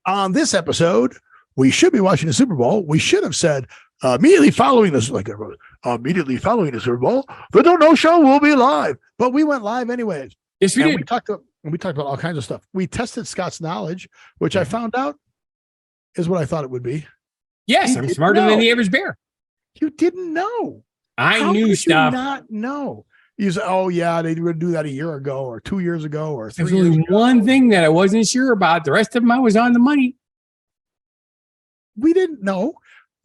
On this episode, we should be watching the Super Bowl. We should have said immediately following this, immediately following the Super Bowl, the Don't Know Show will be live. But we went live anyways. Yes, we did. We talked about all kinds of stuff. We tested Scott's knowledge, which I found out is what I thought it would be. Yes, I'm smarter than the average bear. You didn't know. I knew stuff. You not know. You said, "Oh yeah, they were going to do that a year ago, or 2 years ago, or 3 years ago." There's only one thing that I wasn't sure about. The rest of them, I was on the money. We didn't know.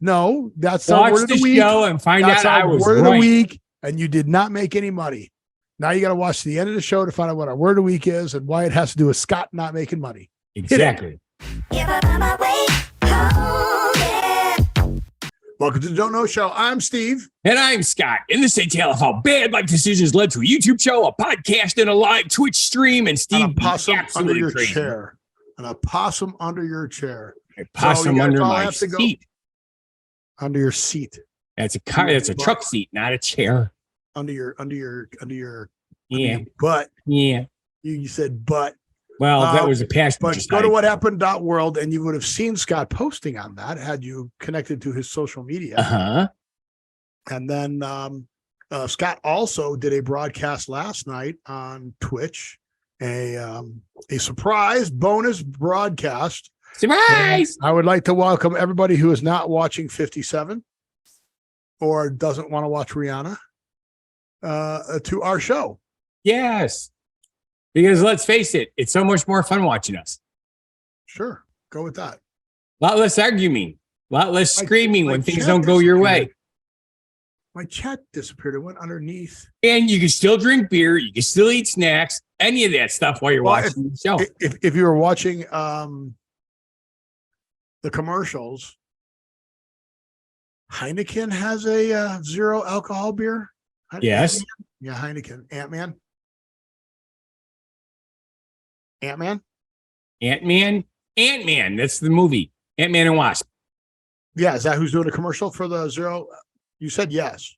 No, that's Watch our word of the week. Show and find that's out our I was word right. of the week, and you did not make any money. Now you got to watch the end of the show to find out what our word of the week is and why it has to do with Scott not making money. Exactly. Welcome to the Don't Know Show. I'm Steve. And I'm Scott. And this is a tale of how bad life decisions led to a YouTube show, a podcast, and a live Twitch stream. And Steve, an opossum under your crazy. chair. An opossum under your chair. A possum under my seat. Under your seat. That's a car. That's a truck seat, not a chair. Under your butt. Yeah. You said butt. Well, that was a passenger But side. go to whathappened.world and you would have seen Scott posting on that had you connected to his social media. Uh-huh. And then Scott also did a broadcast last night on Twitch, a surprise bonus broadcast. Surprise! And I would like to welcome everybody who is not watching 57 or doesn't want to watch Rihanna to our show. Yes. Because let's face it, it's so much more fun watching us. Sure. Go with that. A lot less arguing, a lot less screaming when things don't go your way. My chat disappeared. It went underneath. And you can still drink beer. You can still eat snacks, any of that stuff while you're watching the show. If you were watching the commercials, Heineken has a zero alcohol beer. Yes. Yeah, Heineken. Ant-Man. Ant-Man? Ant-Man. That's the movie. Ant-Man and Wasp. Yeah, is that who's doing a commercial for the zero? You said yes.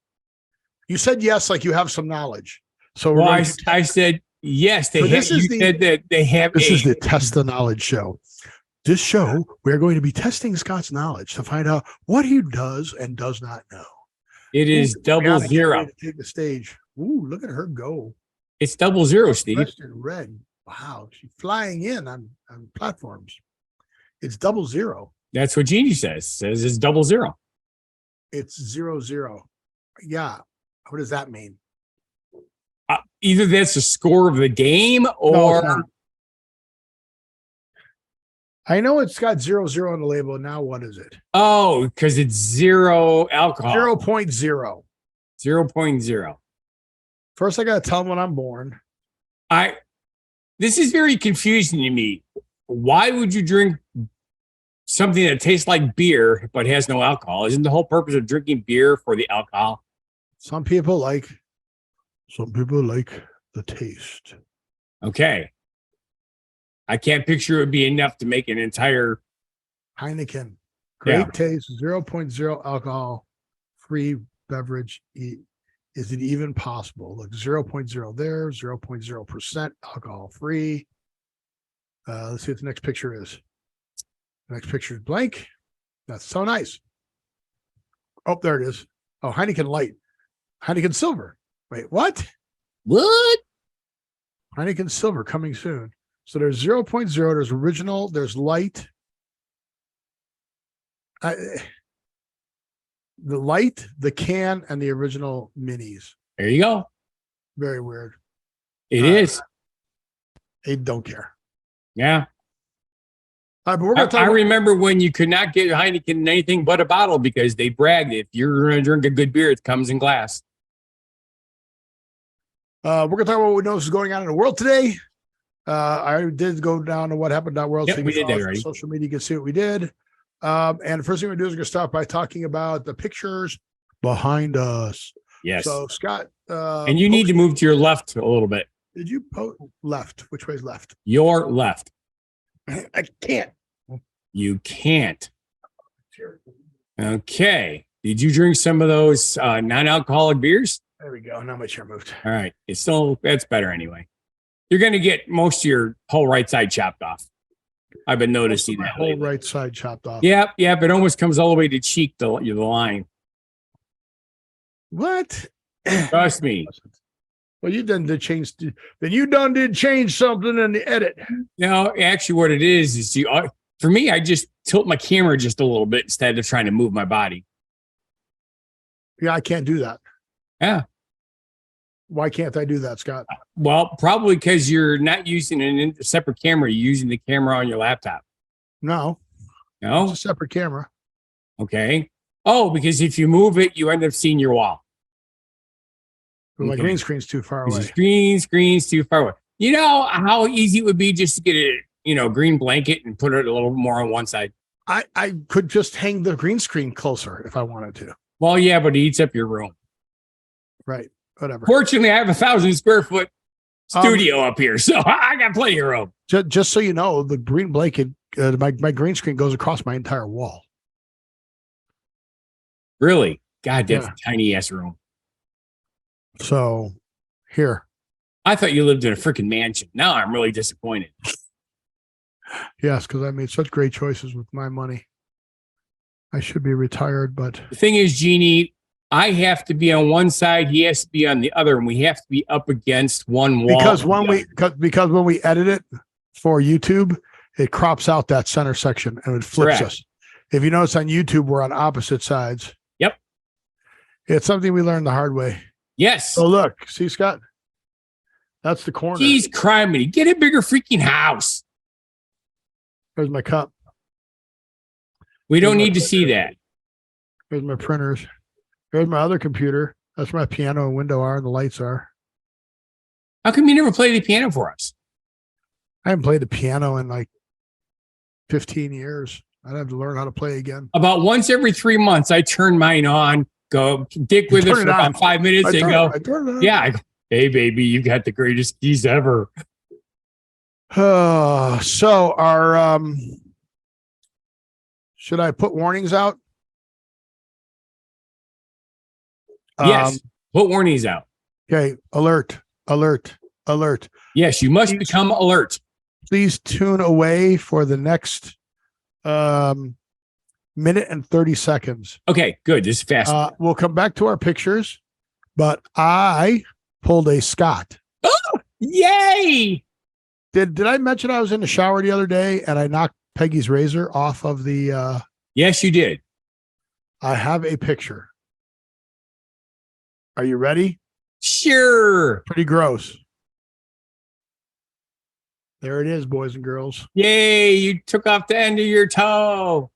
You said yes like you have some knowledge. So well, I said yes. Said that they have. This is the Test the Knowledge show. This show, we're going to be testing Scott's knowledge to find out what he does and does not know. It is double zero. Take the stage. Ooh, look at her go. It's 00, Steve. Red. Wow, she's flying in on platforms. It's 00. That's what Jeannie says it's 00. It's 00. Yeah. What does that mean? Either that's the score of the game or. No, I know it's got 00 on the label. Now what is it? Oh, because it's zero alcohol. 0.0. 0.0. First, I got to tell them when I'm born. This is very confusing to me. Why would you drink something that tastes like beer but has no alcohol? Isn't the whole purpose of drinking beer for the alcohol? Some people like the taste. Okay. I can't picture it would be enough to make an entire Heineken. Great taste, 0.0 alcohol, free beverage. Is it even possible? Look, 0.0 there, 0.0% alcohol free. Let's see what the next picture is. The next picture is blank. That's so nice. Oh, there it is. Oh, Heineken Light. Heineken Silver. Wait, what? What? Heineken Silver coming soon. So there's 0.0, there's original, there's light. The light, the can, and the original minis. There you go. Very weird. It is. They don't care. Yeah. But we're gonna I remember when you could not get Heineken in anything but a bottle because they bragged if you're going to drink a good beer, it comes in glass. We're going to talk about what we know is going on in the world today. I did go down to whathappened.world. Yep, so we did that already. Social media, you can see what we did. And the first thing we do is we're going to start by talking about the pictures behind us. Yes. So Scott, and you need to move to your left a little bit. Did you post left? Which way is left? Your left. I can't. You can't. Okay. Did you drink some of those non-alcoholic beers? There we go. Now my chair moved. All right. That's better anyway. You're going to get most of your whole right side chopped off. I've been Most of noticing my that. whole lately. right side chopped off. Yep. It almost comes all the way to cheek, the line. What? Trust me. Well, you done did change. Then you done did change something in the edit. No, actually, what it is for me, I just tilt my camera just a little bit instead of trying to move my body. Yeah, I can't do that. Yeah. Why can't I do that, Scott? Well, probably because you're not using a separate camera. You're using the camera on your laptop. No, No? it's a separate camera. Okay. Oh, because if you move it, you end up seeing your wall. But my green screen's too far away. The screen's too far away. You know how easy it would be just to get a green blanket and put it a little more on one side? I could just hang the green screen closer if I wanted to. Well, yeah, but it eats up your room. Right. Whatever. Fortunately, I have 1,000 square foot studio up here, so I got plenty of room. Just so you know, the green blanket, my green screen goes across my entire wall. Really? God, that's a tiny ass room. So here. I thought you lived in a freaking mansion. Now I'm really disappointed. Yes, because I made such great choices with my money. I should be retired, but the thing is, Jeannie, I have to be on one side, he has to be on the other, and we have to be up against one wall. Because when we edit it for YouTube, it crops out that center section and it flips us. If you notice on YouTube, we're on opposite sides. Yep. It's something we learned the hard way. Yes. Oh, look. See, Scott? That's the corner. Jeez, criminy. Get a bigger freaking house. There's my cup. We don't need to see that. There's my printers. There's my other computer. That's where my piano and window are and the lights are. How come you never play the piano for us? I haven't played the piano in like 15 years. I'd have to learn how to play again. About once every 3 months, I turn mine on, go dick with it for about 5 minutes and go, I go, hey, baby, you got the greatest keys ever. So our, should I put warnings out? Yes, put warnings out. Okay, alert. Yes, you must become alert. Please tune away for the next minute and 30 seconds. Okay, good. This is fast. We'll come back to our pictures, but I pulled a Scott. Oh, yay! Did I mention I was in the shower the other day and I knocked Peggy's razor off of the Yes, you did. I have a picture. Are you ready? Sure. Pretty gross. There it is, boys and girls. Yay, you took off the end of your toe.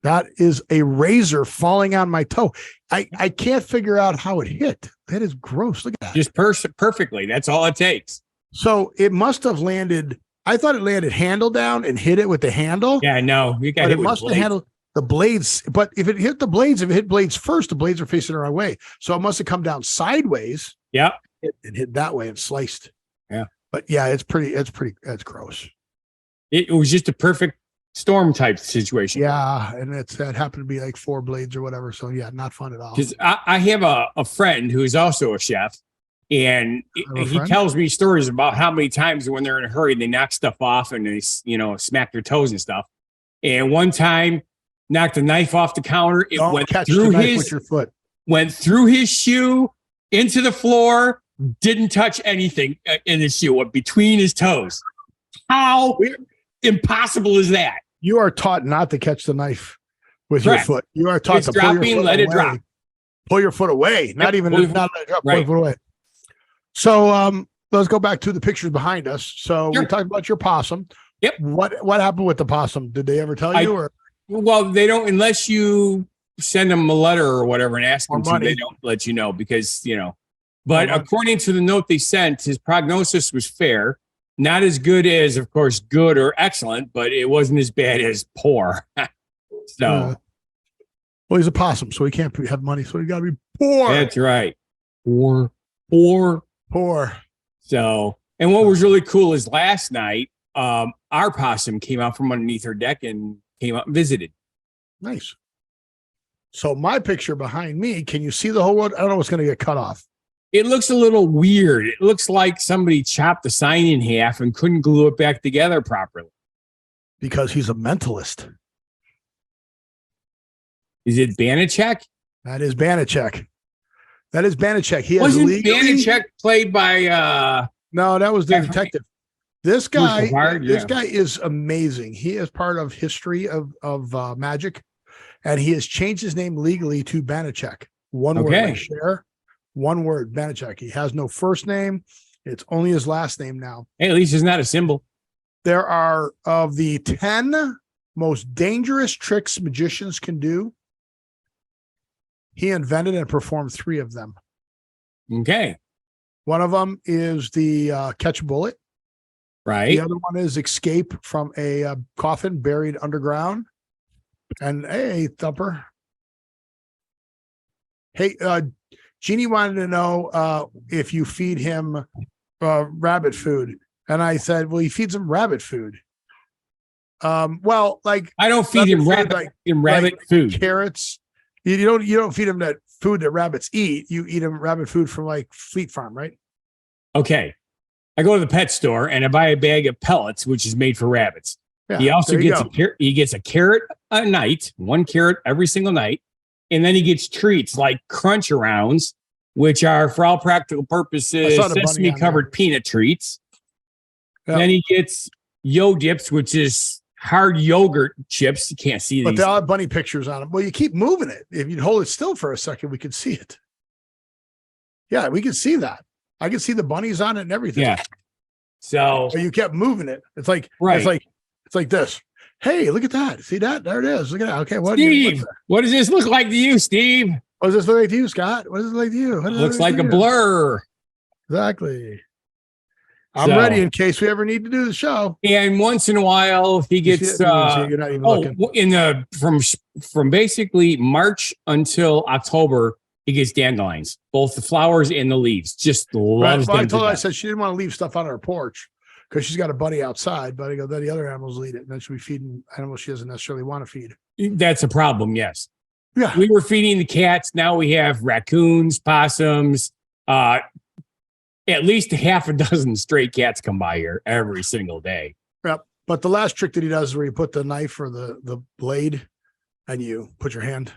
That is a razor falling on my toe. I can't figure out how it hit. That is gross. Look at that. Just perfectly. That's all it takes. So it must have landed. I thought it landed handle down and hit it with the handle. Yeah, no, you got but hit it with must have handled the blades. But if it hit the blades, if it hit blades first, the blades are facing the wrong way. So it must have come down sideways. Yep. And hit that way and sliced. Yeah. But yeah, it's that's gross. It was just a perfect storm type situation. Yeah. And that happened to be like 4 blades or whatever. So yeah, not fun at all. Because I have a friend who is also a chef. And he tells me stories about how many times when they're in a hurry, they knock stuff off and they, smack their toes and stuff. And one time knocked a knife off the counter. It went through with your foot. Went through his shoe into the floor, didn't touch anything in his shoe, went between his toes. How impossible is that? You are taught not to catch the knife with your foot. You are taught to pull your foot let away. it drop. Pull your foot away. Not even not let it drop. Pull your foot away. So let's go back to the pictures behind us. So we talked about your possum. Yep. What happened with the possum? Did they ever tell you? Or well, they don't unless you send them a letter or whatever and ask them to. They don't let you know because But according to the note they sent, his prognosis was fair. Not as good as, of course, good or excellent, but it wasn't as bad as poor. So, well, he's a possum, so he can't have money, so he got to be poor. That's right. Poor. So, and what was really cool is last night, our possum came out from underneath her deck and came out and visited. Nice. So my picture behind me, can you see the whole road? I don't know what's going to get cut off. It looks a little weird. It looks like somebody chopped the sign in half and couldn't glue it back together properly. Because he's a mentalist. Is it Banachek? That is Banachek. That is Banachek. He has Wasn't legally... Banachek played by No, that was the detective. This guy, This guy is amazing. He is part of history of magic, and he has changed his name legally to Banachek. One word, like share, one word, Banachek. He has no first name. It's only his last name now. Hey, at least it's not a symbol. There are, of the 10 most dangerous tricks magicians can do, he invented and performed 3 of them. Okay. One of them is the catch a bullet. Right. The other one is escape from a coffin buried underground. And hey, Thumper. Hey, Jeannie wanted to know if you feed him rabbit food. And I said, well, he feeds him rabbit food. Well, like I don't feed him rabbit food. Carrots. You don't feed him that food that rabbits eat. You eat him rabbit food from like Fleet Farm, right? Okay. I go to the pet store and I buy a bag of pellets, which is made for rabbits. Yeah, he also gets a carrot a night, 1 carrot every single night. And then he gets treats like Crunch Arounds, which are, for all practical purposes, sesame covered peanut treats. Yep. Then he gets Yo Dips, which is hard yogurt chips. You can't see these. But they all have bunny pictures on them. Well, you keep moving it. If you hold it still for a second, we could see it. Yeah, we can see that. I can see the bunnies on it and everything. Yeah. So you kept moving it. It's like, it's like this. Hey, look at that. See that? There it is. Look at that. Okay. Steve, what does this look like to you, Steve? What does this look like to you, Scott? What does it look like to you? It looks like a blur. Exactly. I'm ready in case we ever need to do the show. And once in a while, he gets you're not even looking. From basically March until October, he gets dandelions, both the flowers and the leaves. Just loves them. I told her, I said she didn't want to leave stuff on her porch because she's got a buddy outside. But I go, then the other animals will eat it, and then she'll be feeding animals she doesn't necessarily want to feed. That's a problem. Yes. Yeah. We were feeding the cats. Now we have raccoons, possums. At least 6 stray cats come by here every single day. Yep. But the last trick that he does is where you put the knife or the blade and you put your hand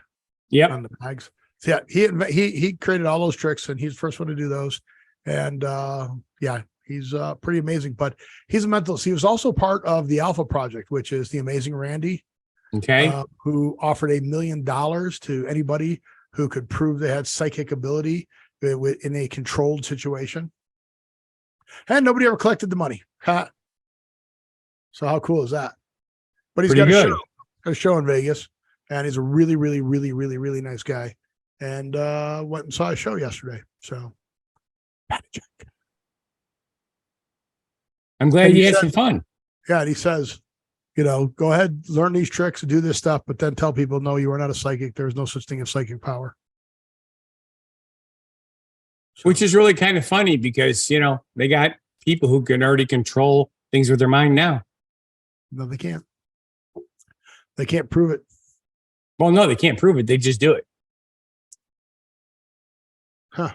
on the bags. So yeah, he created all those tricks and he's the first one to do those. And he's pretty amazing, but he's a mentalist. He was also part of the Alpha Project, which is the Amazing Randy. Okay. Who offered $1 million to anybody who could prove they had psychic ability in a controlled situation. And nobody ever collected the money. So how cool is that? But he's got a show in Vegas, and he's a really, really, really, really, really nice guy. And went and saw a show yesterday. So I'm glad you had some fun. Yeah, and he says, go ahead, learn these tricks and do this stuff, but then tell people, no, you are not a psychic. There is no such thing as psychic power. So, which is really kind of funny because, they got people who can already control things with their mind now. No, they can't. They can't prove it. Well, no, they can't prove it. They just do it. Huh.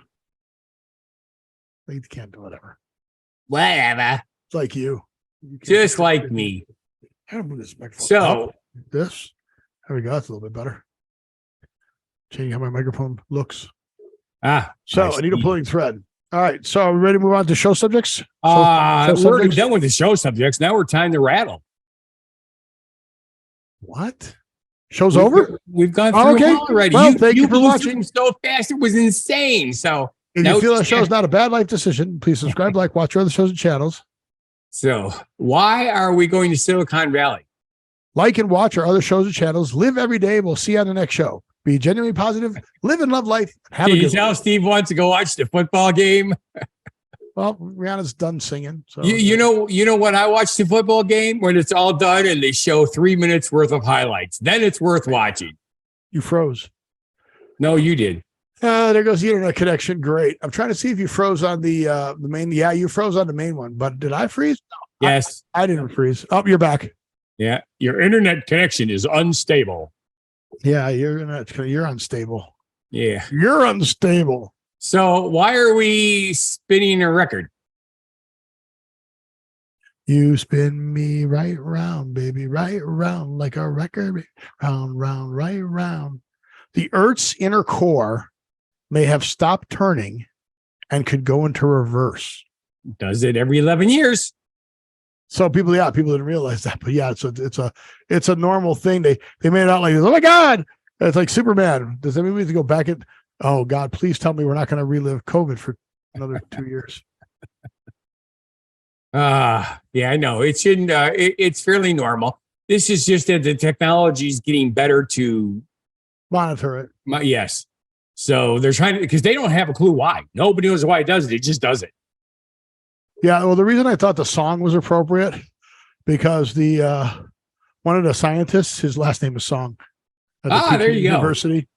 They can't do whatever. Whatever. It's like you. Just like me. How to move this microphone? So, this. There we go. That's a little bit better. Changing how my microphone looks. So I need a pulling thread. All right. So are we ready to move on to show subjects? We're already done with the show subjects. Now we're time to rattle. What? Show's over? We've gone through it already. Well, thank you for watching. So fast. It was insane. So if you feel the show is not a bad life decision, please subscribe, watch our other shows and channels. So why are we going to Silicon Valley? Like and watch our other shows and channels. Live every day. We'll see you on the next show. Be genuinely positive. Live and love life. Have a good one. Now Steve wants to go watch the football game. Well, Rihanna's done singing. So you know when I watch the football game, when it's all done and they show 3 minutes worth of highlights, then it's worth watching. You froze. No, you did. There goes the internet connection. Great. I'm trying to see if you froze on the main. Yeah, you froze on the main one, but did I freeze? No, yes. I didn't freeze. Oh, you're back. Yeah. Your internet connection is unstable. Yeah, you're unstable. Yeah. You're unstable. So why are we spinning a record? You spin me right round, baby, right round like a record, round, round, right round. The Earth's inner core may have stopped turning and could go into reverse. Does it every 11 years. So people didn't realize that, but yeah, it's a normal thing. They made it out like this. Oh my God, it's like Superman. Does anybody need to go back at? Oh God, please tell me we're not going to relive COVID for another 2 years. Yeah, I know. It shouldn't. It's fairly normal. This is just that the technology is getting better to Monitor it. Yes. So they're trying to, because they don't have a clue why. Nobody knows why it does it. It just does it. Yeah. Well, the reason I thought the song was appropriate because the one of the scientists, his last name is Song. At there you University. Go.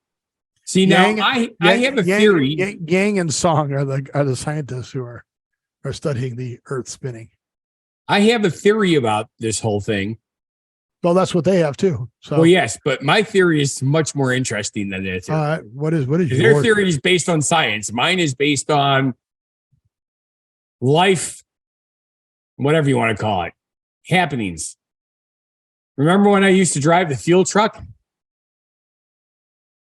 See, now I have a theory. Yang and Song are the scientists who are studying the Earth spinning. I have a theory about this whole thing. Well, that's what they have too. So, well, yes, but my theory is much more interesting than that. What is their theory is based on science. Mine is based on life, whatever you want to call it, happenings. Remember when I used to drive the fuel truck?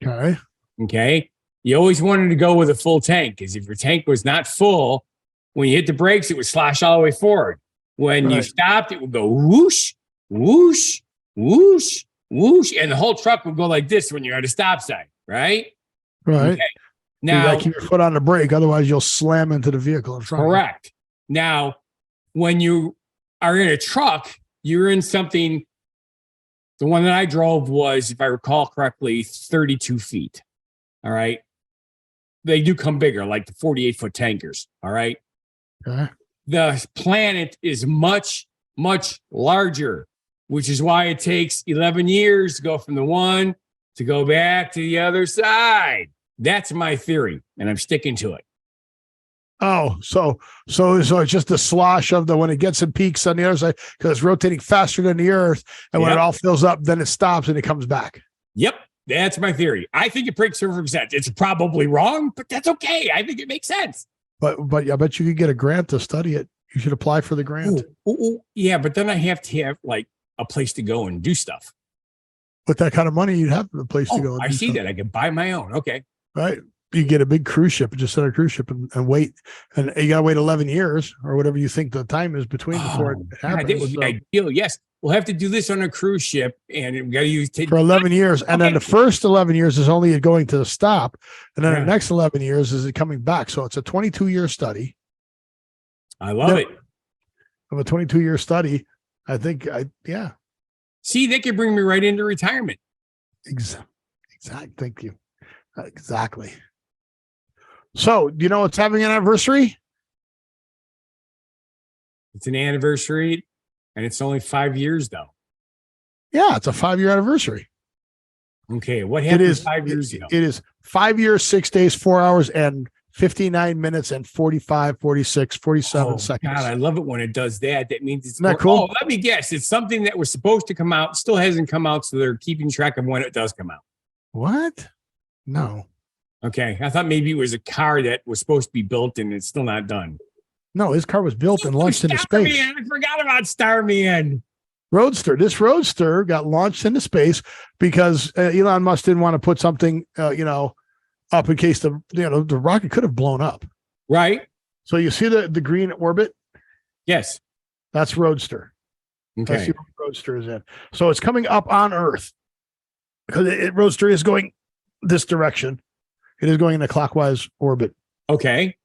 Okay. You always wanted to go with a full tank because if your tank was not full, when you hit the brakes, it would slosh all the way forward. When you stopped, it would go whoosh, whoosh, whoosh, whoosh. And the whole truck would go like this when you're at a stop sign, right? Right. Okay. Now, you got to keep your foot on the brake. Otherwise, you'll slam into the vehicle in front. Correct. Now, when you are in a truck, you're in something. The one that I drove was, if I recall correctly, 32 feet. All right. They do come bigger, like the 48-foot tankers. All right. Okay. The planet is much, much larger, which is why it takes 11 years to go from the one to go back to the other side. That's my theory, and I'm sticking to it. Oh, so it's just the slosh of when it gets in peaks on the other side because it's rotating faster than the Earth, and when it all fills up, then it stops and it comes back. Yep, that's my theory. I think it makes perfect sense. It's probably wrong, but that's okay. I think it makes sense. But I bet you could get a grant to study it. You should apply for the grant. Yeah, but then I have to have like a place to go and do stuff. With that kind of money, you'd have a place to go. I see that. I could buy my own. Okay. Right. You get a big cruise ship and just set a cruise ship and wait. And you got to wait 11 years or whatever you think the time is between before it happens. That would be ideal. Yes. We'll have to do this on a cruise ship and we got to use for 11 years. And then the first 11 years is only going to the stop. And then the next 11 years is it coming back. So it's a 22-year study. I love it. Of a 22-year study. I think, See, they could bring me right into retirement. Exactly. Thank you. Exactly. So, do you know it's having an anniversary? It's an anniversary, and it's only 5 years, though. Yeah, it's a 5-year anniversary. Okay, what happened 5 years ago? It is 5 years, 6 days, 4 hours, and 59 minutes, and 45, 46, 47 seconds. God, I love it when it does that. That means it's Isn't that cool? Oh, let me guess. It's something that was supposed to come out, still hasn't come out, so they're keeping track of when it does come out. What? No. Okay, I thought maybe it was a car that was supposed to be built and it's still not done. No, his car was built and launched into space. I forgot about Starman. Roadster. This Roadster got launched into space because Elon Muck didn't want to put something, up in case the rocket could have blown up. Right. So you see the green orbit? Yes. That's Roadster. Okay. That's what Roadster is in. So it's coming up on Earth because Roadster is going this direction. It is going in a clockwise orbit. Okay.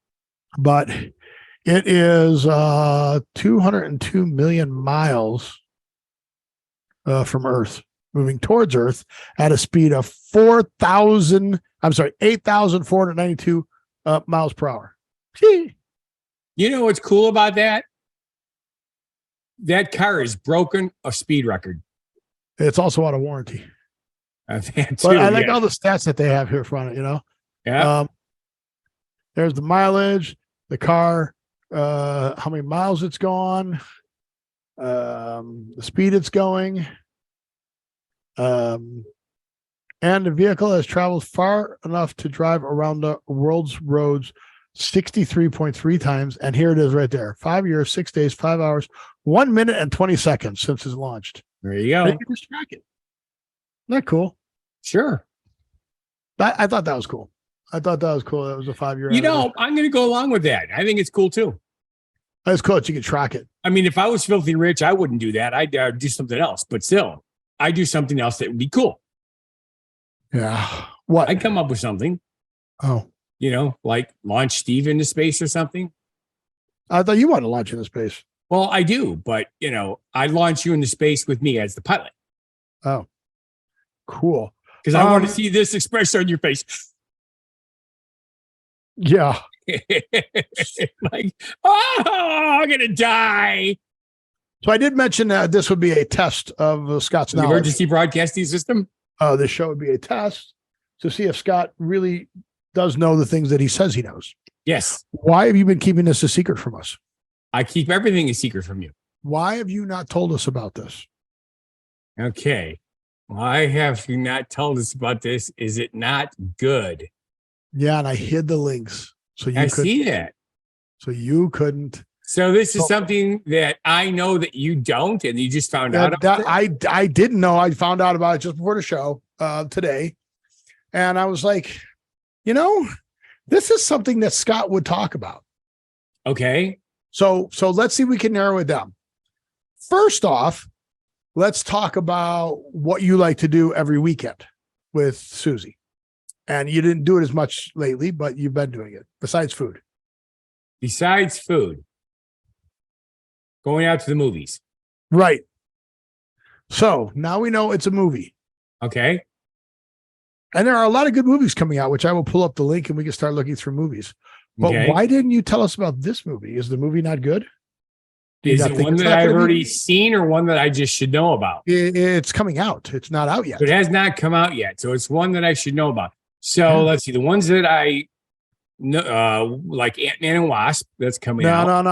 But it is 202 million miles from Earth, moving towards Earth at a speed of 8,492 miles per hour. You know what's cool about that? That car has broken a speed record. It's also out of warranty. But I like all the stats that they have here from it, Yeah. There's the mileage, the car, how many miles it's gone, the speed it's going, and the vehicle has traveled far enough to drive around the world's roads 63.3 times. And here it is right there. 5 years, 6 days, 5 hours, 1 minute and 20 seconds since it's launched. There you go. You can just track it. Isn't that cool? Sure. I thought that was cool. I thought that was cool. That was a 5-year. You know, I'm going to go along with that. I think it's cool too. That's cool that you can track it. I mean, if I was filthy rich, I wouldn't do that. I'd do something else. But still, I do something else that would be cool. Yeah. What? I'd come up with something. Oh. You know, like launch Steve into space or something. I thought you wanted to launch into space. Well, I do. But, you know, I'd launch you into space with me as the pilot. Oh. Cool. Because I want to see this expression on your face. Yeah. Like, oh, I'm going to die. So I did mention that this would be a test of Scott's knowledge. Emergency broadcasting system? This show would be a test to see if Scott really does know the things that he says he knows. Yes. Why have you been keeping this a secret from us? I keep everything a secret from you. Why have you not told us about this? Okay. Why have you not told us about this? Is it not good? Yeah, and I hid the links. So you I see that. So you couldn't. So this is something that I know that you don't, and you just found out about it? I didn't know. I found out about it just before the show today. And I was like, you know, this is something that Scott would talk about. Okay. So let's see if we can narrow it down. First off, let's talk about what you like to do every weekend with Susie. And you didn't do it as much lately, but you've been doing it besides food. Besides food, going out to the movies. Right. So now we know it's a movie. Okay. And there are a lot of good movies coming out, which I will pull up the link and we can start looking through movies. But why didn't you tell us about this movie? Is the movie not good? Is it one that I've already seen or one that I just should know about? It's coming out. It's not out yet. It has not come out yet. So it's one that I should know about. So let's see. The ones that I know, like Ant-Man and Wasp, that's coming out.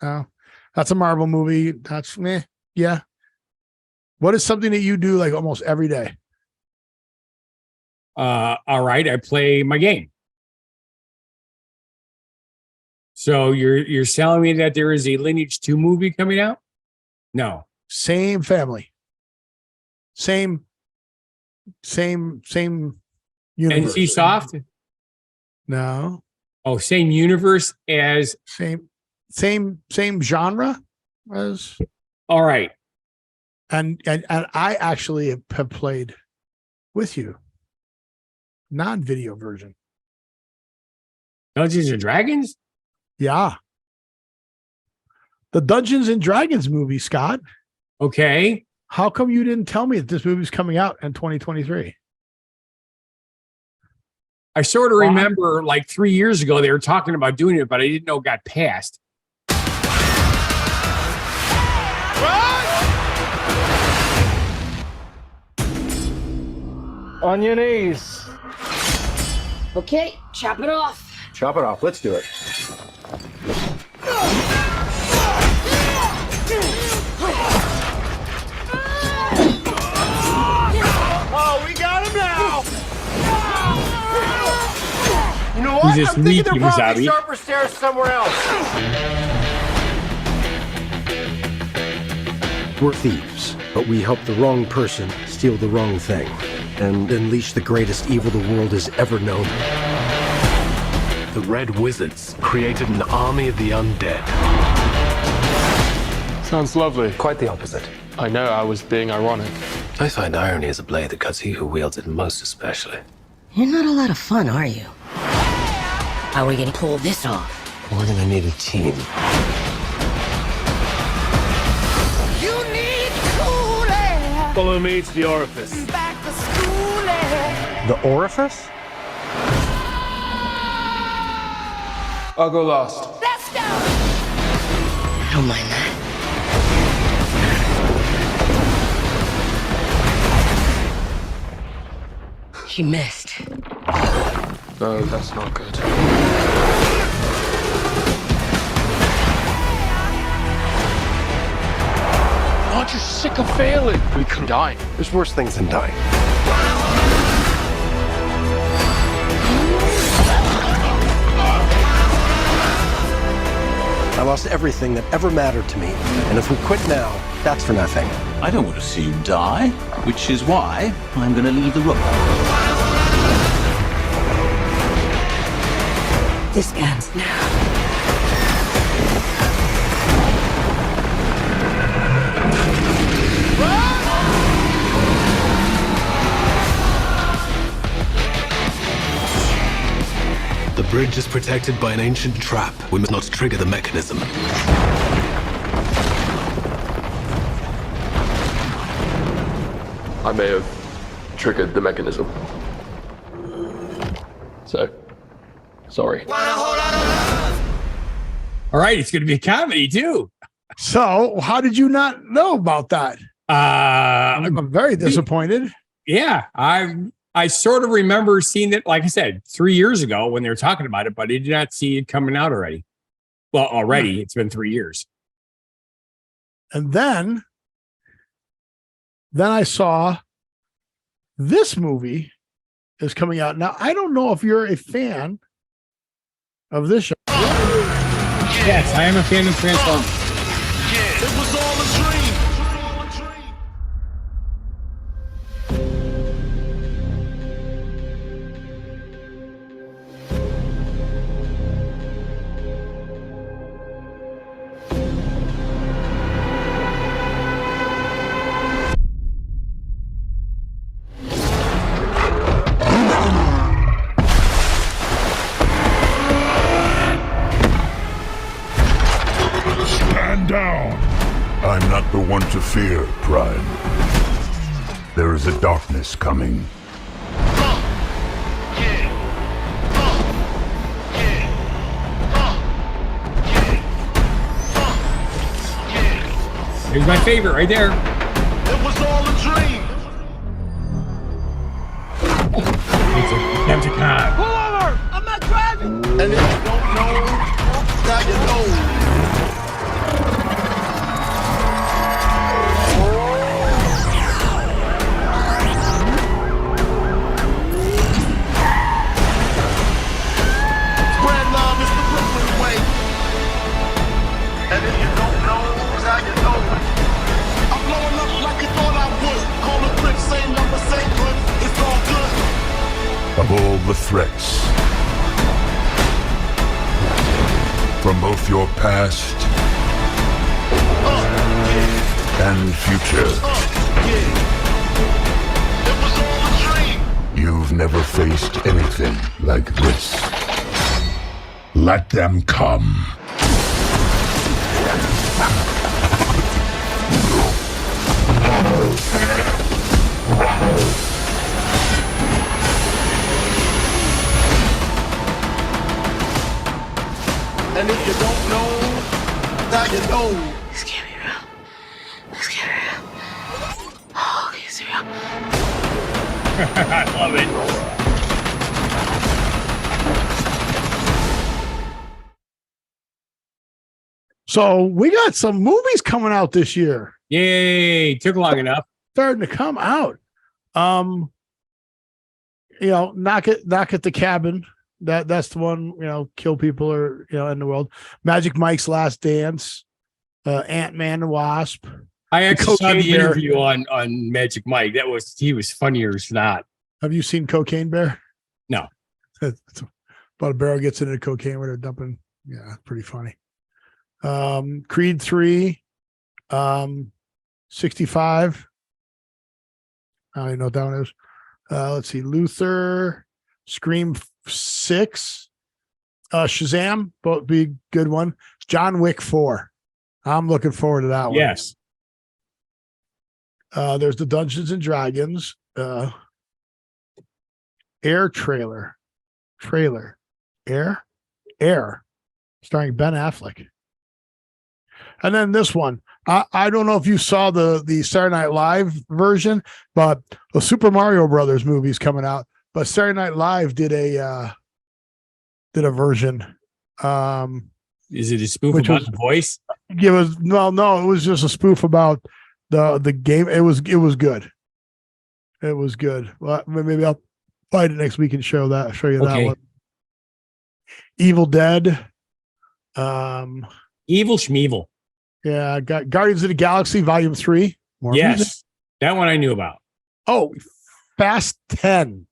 No. That's a Marvel movie. That's meh. Yeah. What is something that you do like almost every day? All right. I play my game. So you're telling me that there is a Lineage 2 movie coming out? No. Same family. Same universe. NC Soft? No. Oh, same universe as same genre as. All right. And I actually have played with you. Non-video version. Dungeons and Dragons? Yeah. The Dungeons and Dragons movie, Scott. Okay. How come you didn't tell me that this movie's coming out in 2023? I sort of remember like 3 years ago they were talking about doing it, but I didn't know it got passed. On your knees. Okay, chop it off. Chop it off. Let's do it. Oh, we got him now. You know what? He's just I'm thinking they're weak, probably Wasabi. sharper stairs somewhere else. We're thieves, but we help the wrong person steal the wrong thing and unleash the greatest evil the world has ever known. The Red Wizards created an army of the undead. Sounds lovely. Quite the opposite. I know I was being ironic. I find irony is a blade that cuts he who wields it most especially. You're not a lot of fun, are you? How are we gonna pull this off? We're gonna need a team. You need cool air. Follow me to the orifice. Back to school air. The orifice? I'll go last. Let's go. I don't mind that. He missed. No, that's not good. Aren't you sick of failing? We can die. There's worse things than dying. I lost everything that ever mattered to me. And if we quit now, that's for nothing. I don't want to see you die, which is why I'm going to leave the room. This ends now. The bridge is protected by an ancient trap. We must not trigger the mechanism. I may have triggered the mechanism. So, sorry. All right, it's going to be a comedy too. So, how did you not know about that? I'm very disappointed. Yeah, I sort of remember seeing it, like I said, 3 years ago when they were talking about it, but I did not see it coming out already. Well, already it's been 3 years. And then I saw this movie is coming out. Now, I don't know if you're a fan of this show. Yes, I am a fan of Transformers. It was all a dream. Stand down. I'm not the one to fear, Prime. There is a darkness coming. Here's my favorite right there. It was all a dream. It's a Decepticon. Pull over! I'm not driving! And if you don't know, now you know. Spread love is the Brooklyn way. And if you don't know, now you know. I'm blowing up like you thought I would. Call the clip, same number, same good. It's all good. Of all the threats, from both your past and future, It was all a dream. you've never faced anything like this. Let them come. And if you don't know, now you know. This can't be real. This can't be real. Oh, okay, it's real. I love it. So we got some movies coming out this year. Yay! Took long enough. Starting to come out. Knock at the cabin. That's the one, kill people or in the world. Magic Mike's Last Dance, Ant-Man and Wasp. I actually saw Cocaine the Bear. interview on Magic Mike. He was funnier as not. Have you seen Cocaine Bear? No. It's about a barrel gets into cocaine where they're dumping. Yeah, pretty funny. Creed 3, 65. I don't even know what that one is. Let's see. Luther, Scream 6, Shazam, both be a good one. John Wick 4. I'm looking forward to that one. Yes. There's the Dungeons and Dragons Air trailer, Air, starring Ben Affleck. And then this one, I don't know if you saw the Saturday Night Live version, but the Super Mario Brothers movie is coming out. But Saturday Night Live did a version. Is it a spoof about the voice? It was no, it was just a spoof about the game. It was good. It was good. Well, maybe I'll find it next week and show you that one. Evil Dead. Evil Schmeevil. Yeah, got Guardians of the Galaxy Volume 3. More Yes, music. that one I knew about. Oh, Fast 10.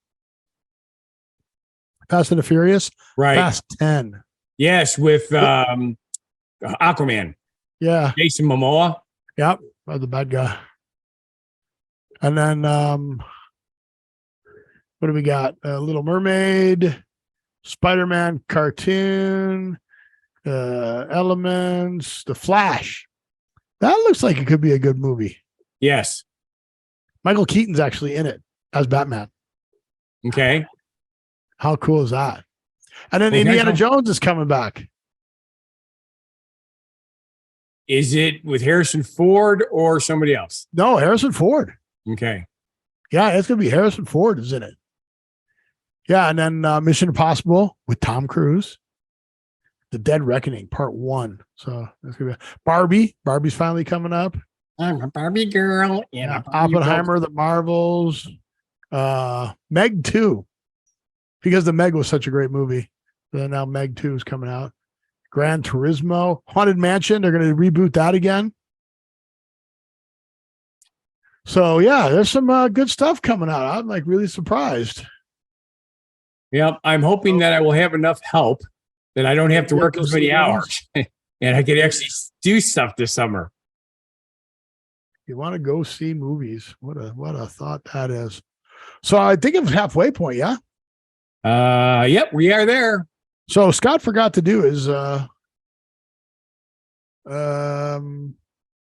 Fast and the Furious. Right. Fast 10. Yes, with Aquaman. Yeah. Jason Momoa. Yep. The bad guy. And then what do we got? Little Mermaid, Spider-Man cartoon, Elements, The Flash. That looks like it could be a good movie. Yes. Michael Keaton's actually in it as Batman. Okay. How cool is that? And then Okay, Indiana so- Jones is coming back. Is it with Harrison Ford or somebody else? No, Harrison Ford. Okay. Yeah, it's going to be Harrison Ford is in it. Yeah, and then Mission Impossible with Tom Cruise. The Dead Reckoning, Part 1. So that's going to be Barbie. Barbie's finally coming up. I'm a Barbie girl. Yeah, Oppenheimer, The Marvels. Meg 2. Because the Meg was such a great movie. Then now Meg 2 is coming out. Gran Turismo, Haunted Mansion. They're going to reboot that again. So yeah, there's some good stuff coming out. I'm like really surprised. Yep. I'm hoping that I will have enough help that I don't have to work as many hours and I can actually do stuff this summer. You want to go see movies? What a thought that is. So I think it's halfway point. Yeah. Yep, we are there. So Scott forgot to do his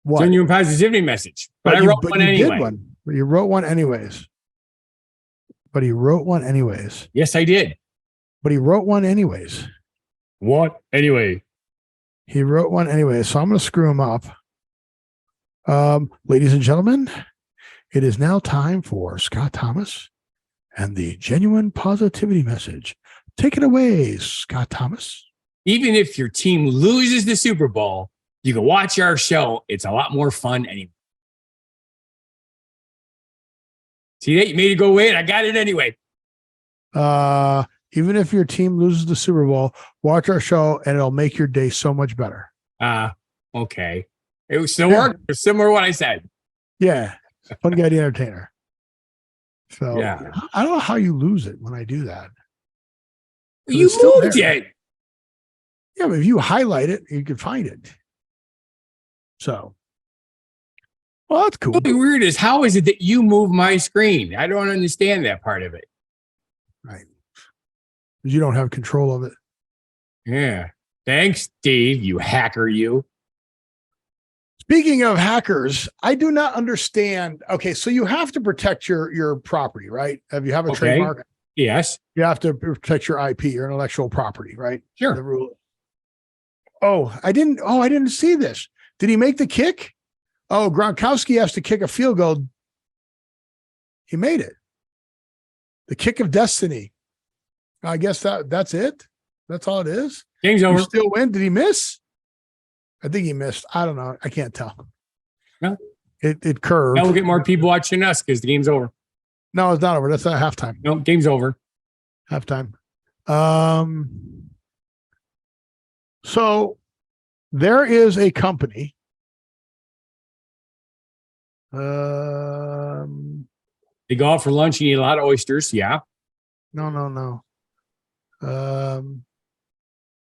what? Genuine positivity message. But I wrote one anyway. You wrote one anyways. But he wrote one anyways. Yes, I did. But he wrote one anyways. What? Anyway. He wrote one anyways. So I'm going to screw him up. Ladies and gentlemen, it is now time for Scott Thomas and the genuine positivity message. Take it away, Scott Thomas. Even if your team loses the Super Bowl, you can watch our show. It's a lot more fun anyway. See that? You made it go away, and I got it anyway. Even if your team loses the Super Bowl, watch our show, and it'll make your day so much better. Okay. It was still work. It's similar to what I said. Yeah. Funguy The Entertainer. So yeah. I don't know how you lose it when I do that. You moved it. Yeah, but if you highlight it, you can find it. So, well, that's cool. What's weird is how is it that you move my screen? I don't understand that part of it. Right. Because you don't have control of it. Yeah. Thanks, Steve, you hacker, you. Speaking of hackers, I do not understand. Okay, so you have to protect your property, right? If you have a trademark, yes, you have to protect your IP, your intellectual property, right? Sure. The rule. I didn't see this. Did he make the kick? Oh, Gronkowski has to kick a field goal. He made it. The kick of destiny. I guess that's it. That's all it is. Game's over. You still win. Did he miss? I think he missed. I don't know. I can't tell. No. It curved. Now we'll get more people watching us because the game's over. No, it's not over. That's not halftime. No, game's over. Halftime. So there is a company. They go out for lunch and eat a lot of oysters. Yeah. No.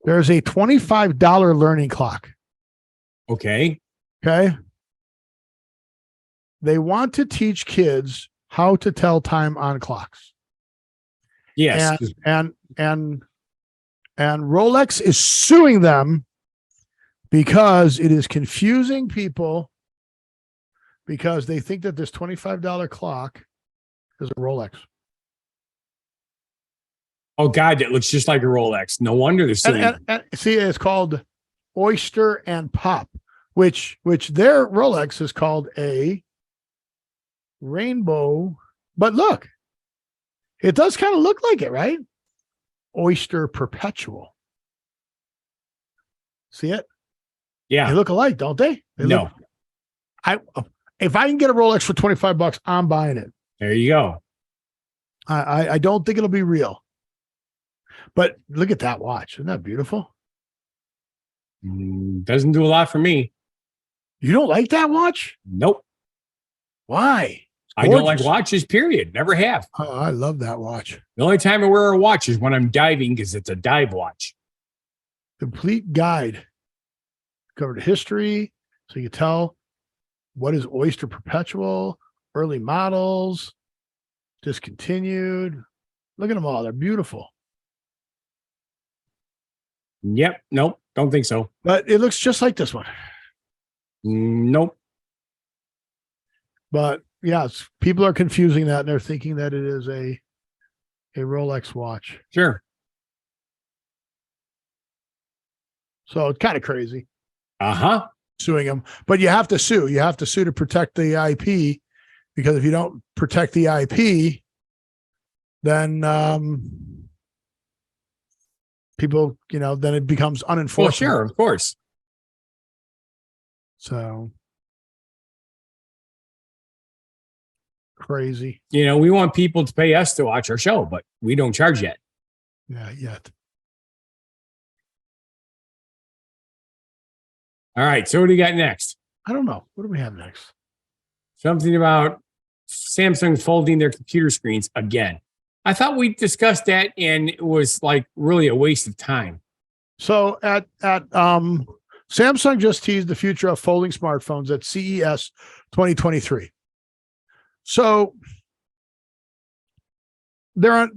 There's a $25 learning clock. Okay. They want to teach how to tell time on clocks. Yes. And Rolex is suing them because it is confusing people because they think that this $25 clock is a Rolex. Oh God, that looks just like a Rolex. No wonder they're suing. And see, it's called Oyster and Pop, which their Rolex is called a rainbow. But look, it does kind of look like it, right? Oyster Perpetual. See it? Yeah. They look alike, don't they? No. If I can get a Rolex for $25, I'm buying it. There you go. I don't think it'll be real. But look at that watch. Isn't that beautiful? Doesn't do a lot for me. You don't like that watch? Nope. Why? I don't like watches, period. Never have. Oh, I love that watch. The only time I wear a watch is when I'm diving because it's a dive watch. Complete guide. Covered history. So you can tell what is Oyster Perpetual, early models, discontinued. Look at them all. They're beautiful. Yep. Nope. Don't think so. But it looks just like this one. Nope. But yes, people are confusing that and they're thinking that it is a Rolex watch. Sure. So it's kind of crazy. Uh-huh. Suing them. But you have to sue. You have to sue to protect the IP, because if you don't protect the IP, then people, then it becomes unenforceable. Well, sure, of course. So crazy. We want people to pay us to watch our show, but we don't charge yet. Yeah, yet. All right. So what do you got next? I don't know. What do we have next? Something about Samsung folding their computer screens again. I thought we discussed that and it was like really a waste of time. So at Samsung just teased the future of folding smartphones at CES 2023. So there are,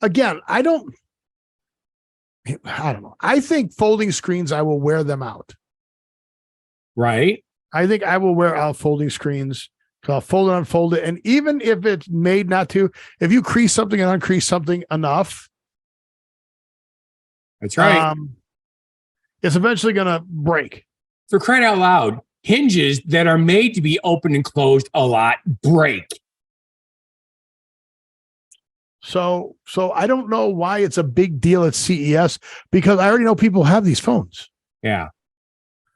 again, I don't know. I think folding screens, I will wear them out. Right. I think I will wear out folding screens. So I'll fold it, unfold it. And even if it's made not to, if you crease something and uncrease something enough. That's right. It's eventually going to break. For crying out loud, hinges that are made to be open and closed a lot break. So I don't know why it's a big deal at CES, because I already know people have these phones. Yeah.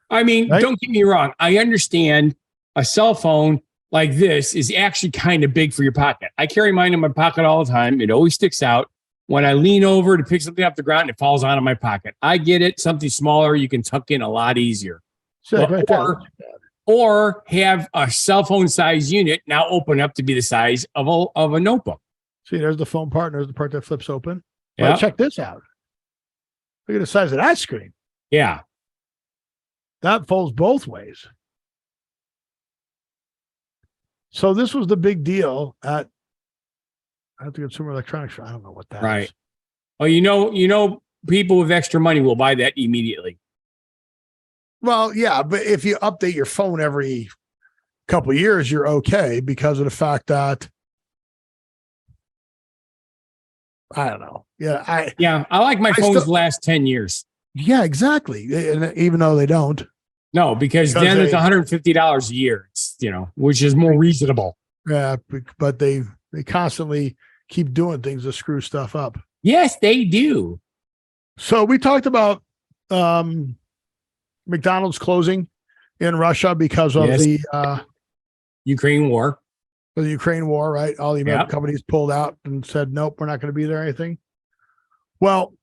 I mean, right? Don't get me wrong. I understand a cell phone like this is actually kind of big for your pocket. I carry mine in my pocket all the time. It always sticks out. When I lean over to pick something off the ground, it falls out of my pocket. I get it. Something smaller you can tuck in a lot easier. So or have a cell phone size unit now open up to be the size of a notebook. See, there's the phone part. There's the part that flips open. Yeah. Well, check this out. Look at the size of that screen. Yeah. That folds both ways. So this was the big deal at the Consumer Electronics Show. I don't know what that is. Well, people with extra money will buy that immediately. Well, yeah, but if you update your phone every couple of years, you're okay, because of the fact that I don't know. I like my phones last 10 years. Yeah, exactly. And even though they don't. No, because then it's $150 a year. It's, which is more reasonable. Yeah, but they constantly keep doing things to screw stuff up. Yes, they do. So we talked about McDonald's closing in Russia because of the Ukraine war. The Ukraine war, right? All the American companies pulled out and said, nope, we're not going to be there or anything. Well,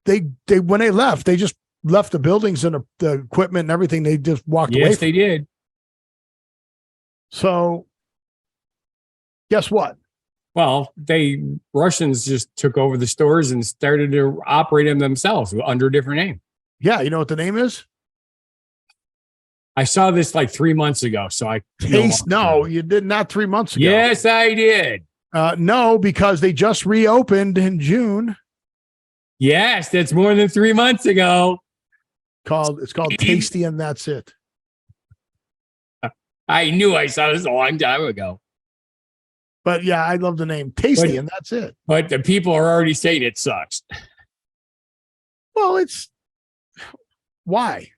they when they left, they just left the buildings and the equipment and everything. They just walked away. Yes, they did. So guess what? Well, Russians just took over the stores and started to operate them themselves under a different name. Yeah, you know what the name is? I saw this like 3 months ago, so I No, you did not 3 months ago. Yes, I did. No, because they just reopened in June. Yes, that's more than 3 months ago. It's called Tasty, and that's it. I knew I saw this a long time ago. But yeah, I love the name Tasty, and that's it. But the people are already saying it sucks. Well, why?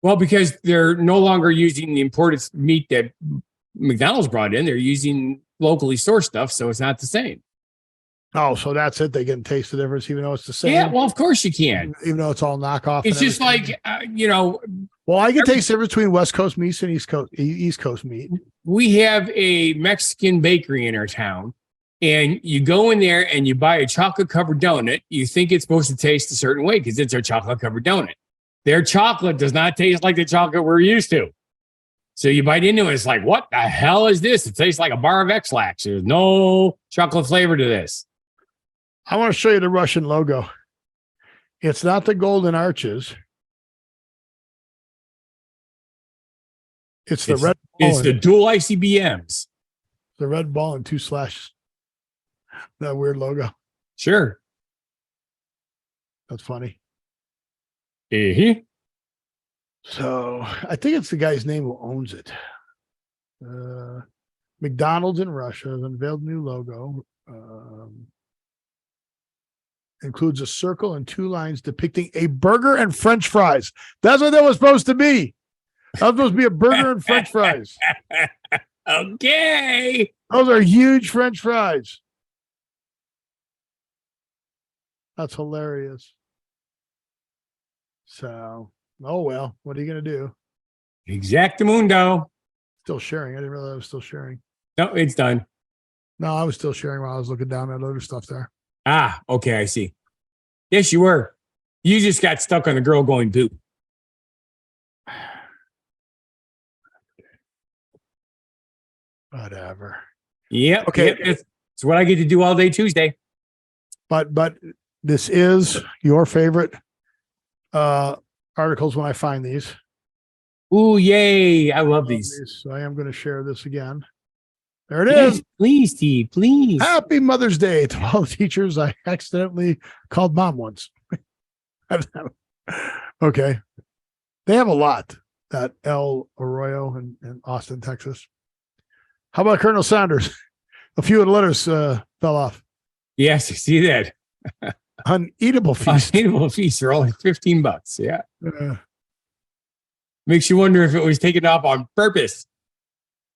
Well, because they're no longer using the imported meat that McDonald's brought in. They're using locally sourced stuff, so it's not the same. Oh, so that's it. They can taste the difference, even though it's the same. Yeah, well, of course you can. Even though it's all knockoff. It's just like, Well, I can taste the difference between West Coast meats and East Coast meat. We have a Mexican bakery in our town, and you go in there and you buy a chocolate covered donut. You think it's supposed to taste a certain way because it's a chocolate covered donut. Their chocolate does not taste like the chocolate we're used to. So you bite into it, it's like, what the hell is this? It tastes like a bar of X-Lax. There's no chocolate flavor to this. I want to show you the Russian logo. It's not the golden arches. It's the red ball. It's the dual ICBMs. The red ball and 2 slashes. That weird logo. Sure. That's funny. Uh-huh. So I think it's the guy's name who owns it. McDonald's in Russia has unveiled new logo. Includes a circle and 2 lines depicting a burger and French fries. That's what that was supposed to be. That was supposed to be a burger and French fries. Okay. Those are huge French fries. That's hilarious. So, oh well, what are you going to do? Exactamundo. Still sharing. I didn't realize I was still sharing. No, it's done. No, I was still sharing while I was looking down at other stuff there. Ah, okay, I see. Yes, you were. You just got stuck on the girl going poop. Whatever. Yep. Okay. Yep, it's what I get to do all day Tuesday. But this is your favorite articles when I find these. Ooh, yay. I love these. So I am going to share this again. There it Yes, is. please, Steve, please. Happy Mother's Day to all the teachers I accidentally called mom once. Okay. They have a lot at El Arroyo in Austin, Texas. How about Colonel Sanders? A few of the letters fell off. Yes, I see that. Uneatable feast. Uneatable feasts are only $15. Yeah. Makes you wonder if it was taken off on purpose.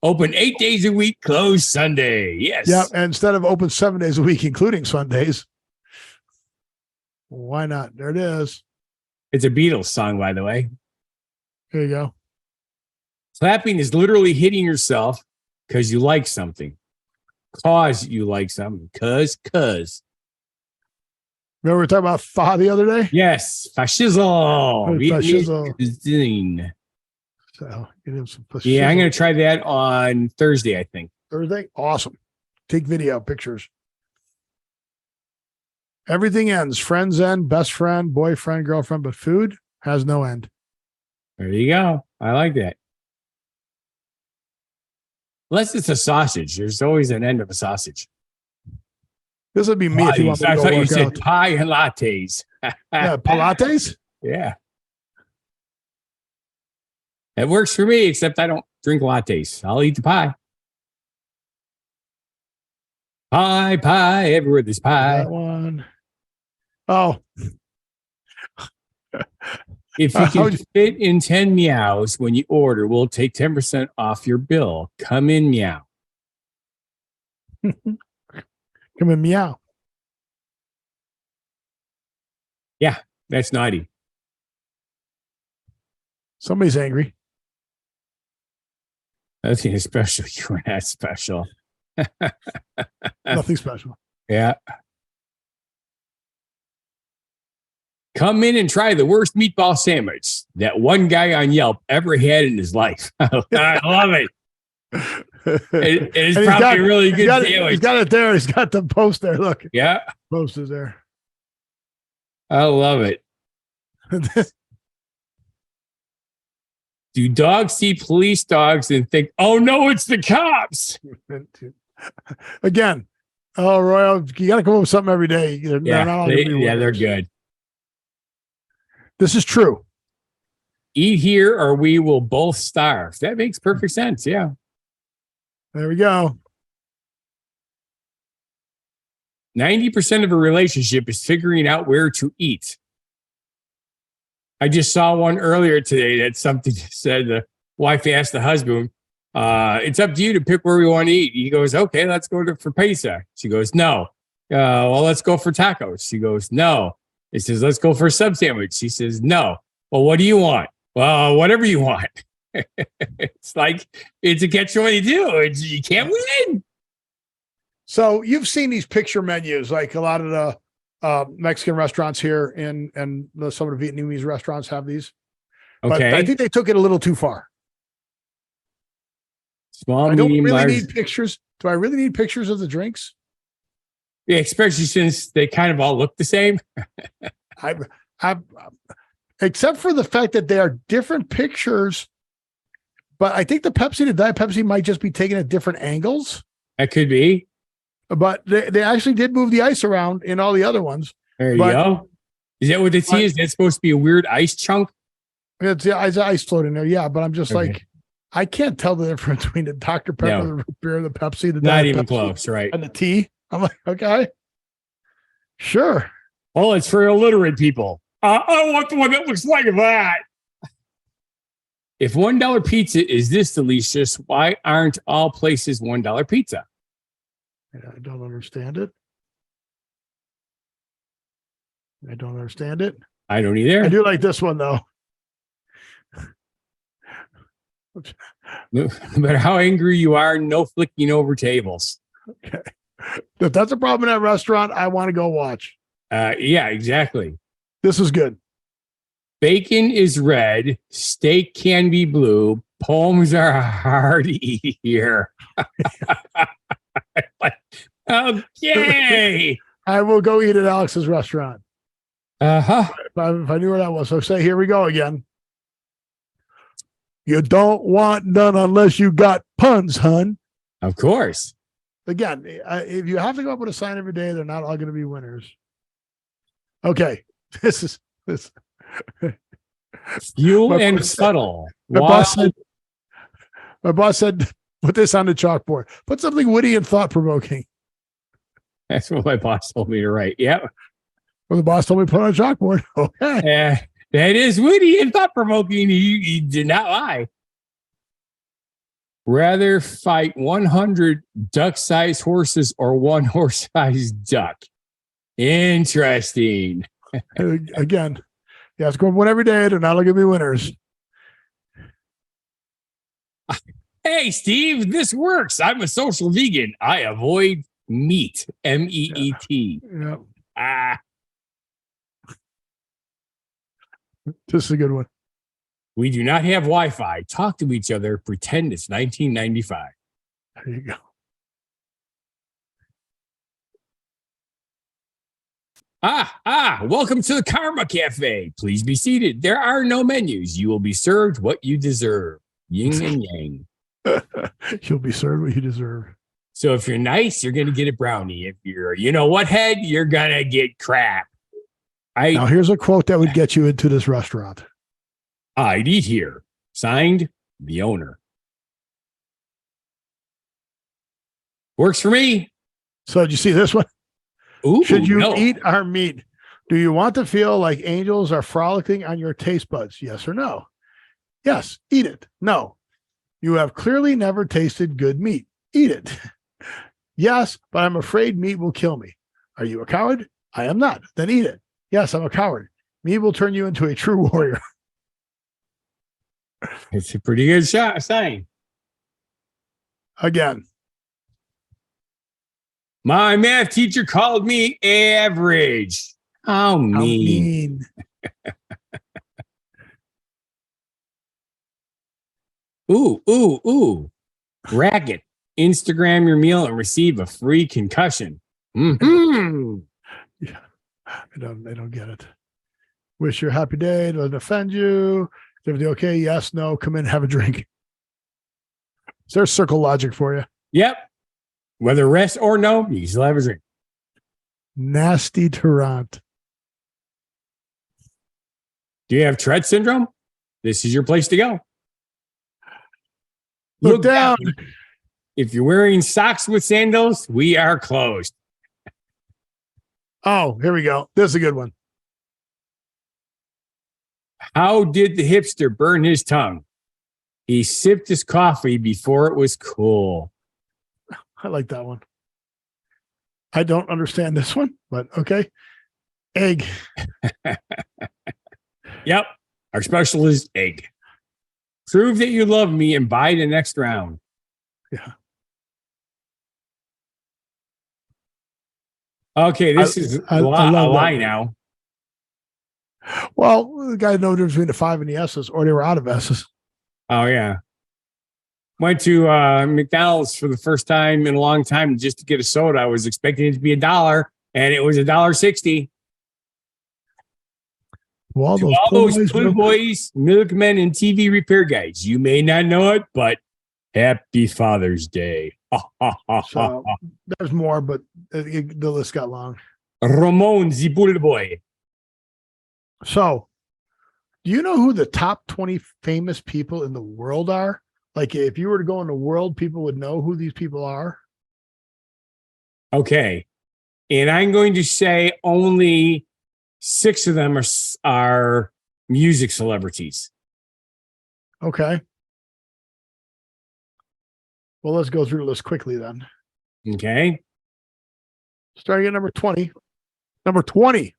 Open 8 days a week, closed Sunday. Yes. Yeah, and instead of open 7 days a week, including Sundays. Why not? There it is. It's a Beatles song, by the way. There you go. Clapping is literally hitting yourself because you like something. Cause you like something. Cause. Remember we were talking about Fa the other day? Yes. Fascism. Fascism. So get him some fascism. Yeah, I'm going to try that on Thursday, I think. Thursday? Awesome. Take video, pictures. Everything ends. Friends end, best friend, boyfriend, girlfriend, but food has no end. There you go. I like that. Unless it's a sausage. There's always an end of a sausage. This would be me if you want me to I go thought you work said out. pie and lattes. Yeah, Pilates? Yeah. It works for me, except I don't drink lattes. I'll eat the pie. Pie, everywhere there's pie. That one. Oh. If you can fit in 10 meows when you order, we'll take 10% off your bill. Come in, meow. Come in, meow. Yeah, that's naughty. Somebody's angry. Nothing is special. You are not special. Nothing special. Yeah. Come in and try the worst meatball sandwich that one guy on Yelp ever had in his life. I love it. It's probably a really good sandwich. He's got it there. He's got the post there. Look. Yeah. Post is there. I love it. Do dogs see police dogs and think, oh no, it's the cops? Again, oh, Royal, you got to come up with something every day. They're good. This is true. Eat here or we will both starve. That makes perfect sense. Yeah. There we go. 90% of a relationship is figuring out where to eat. I just saw one earlier today that something said the wife asked the husband, it's up to you to pick where we want to eat. He goes, okay, let's go for pizza. She goes, no. Well, let's go for tacos. She goes, no. He says, let's go for a sub sandwich. She says, no. Well, what do you want? Well, whatever you want. It's like, it's a catch-22. You can't win. So you've seen these picture menus, like a lot of Mexican restaurants here and some of the Vietnamese restaurants have these. But Okay. I think they took it a little too far. Small, I don't medium, really large. need pictures. Do I really need pictures of the drinks? Yeah, especially since they kind of all look the same. I've except for the fact that they are different pictures. But I think the Diet Pepsi might just be taken at different angles. That could be. But they actually did move the ice around in all the other ones. There you go. Is that what the tea is? That's supposed to be a weird ice chunk? It's ice floating there. Yeah, but I'm just like, I can't tell the difference between the Dr. Pepper, the root beer, the Pepsi, the not Diet even Pepsi, close, right? and the tea. I'm like, okay, sure. Well, it's for illiterate people. I want the one that looks like that. If $1 pizza is this delicious, why aren't all places $1 pizza? I don't understand it. I don't understand it. I don't either. I do like this one though. No matter how angry you are, no flicking over tables. Okay. If that's a problem in that restaurant, I want to go watch. Yeah, exactly. This is good. Bacon is red. Steak can be blue. Poems are hard to eat here. Okay. I will go eat at Alex's restaurant. Uh-huh. If I knew where that was. So say, here we go again. You don't want none unless you got puns, hun. Of course. Again, if you have to go up with a sign every day, they're not all going to be winners. Okay. This. Fuel and subtle. My boss said, put this on the chalkboard. Put something witty and thought-provoking. That's what my boss told me to write. Yep. Well, the boss told me to put on a chalkboard. Okay. That is witty and thought-provoking. He did not lie. Rather fight 100 duck-sized horses or one horse-sized duck. Interesting. Again, yeah, it's going one every day. They're not going to be winners. Hey, Steve, this works. I'm a social vegan. I avoid meat. MEET. Yeah. This is a good one. We do not have Wi-Fi. Talk to each other. Pretend it's 1995. There you go. Welcome to the Karma Cafe. Please be seated. There are no menus. You will be served what you deserve. Yin and yang. You'll be served what you deserve. So if you're nice, you're going to get a brownie. If you're, you know what, head, you're going to get crap. Now, here's a quote that would get you into this restaurant. I'd eat here. Signed, the owner. Works for me. So did you see this one? Ooh, should you eat our meat? Do you want to feel like angels are frolicking on your taste buds? Yes or no? Yes, eat it. No. You have clearly never tasted good meat. Eat it. Yes, but I'm afraid meat will kill me. Are you a coward? I am not. Then eat it. Yes, I'm a coward. Meat will turn you into a true warrior. It's a pretty good sign. Again. My math teacher called me average. How mean. Ooh. Racket. Instagram your meal and receive a free concussion. Mm-hmm. Yeah. I don't get it. Wish you a happy day. Doesn't offend you. Is everything okay? Yes, no. Come in, have a drink. Is there circle logic for you? Yep. Whether rest or no, you still have a drink. Nasty Toronto. Do you have Tourette syndrome? This is your place to go. Look down. If you're wearing socks with sandals, we are closed. Oh, here we go. This is a good one. How did the hipster burn his tongue? He sipped his coffee before it was cool. I like that one. I don't understand this one, but okay. Egg. Yep. Our special is egg. Prove that you love me and buy the next round. Yeah. Okay, this is a lie now. Well, the guy knows between the 5 and the S's, or they were out of S's. Oh, yeah. Went to McDonald's for the first time in a long time just to get a soda. I was expecting it to be $1, and it was $1.60. Well, To all those pool boys, milkmen, and TV repair guys, you may not know it, but happy Father's Day. So there's more, but the list got long. Ramon, the bullet boy. So, do you know who the top 20 famous people in the world are? Like, if you were to go in the world, people would know who these people are. Okay. And I'm going to say only 6 of them are music celebrities. Okay. Well, let's go through the list quickly then. Okay. Starting at number 20. Number 20.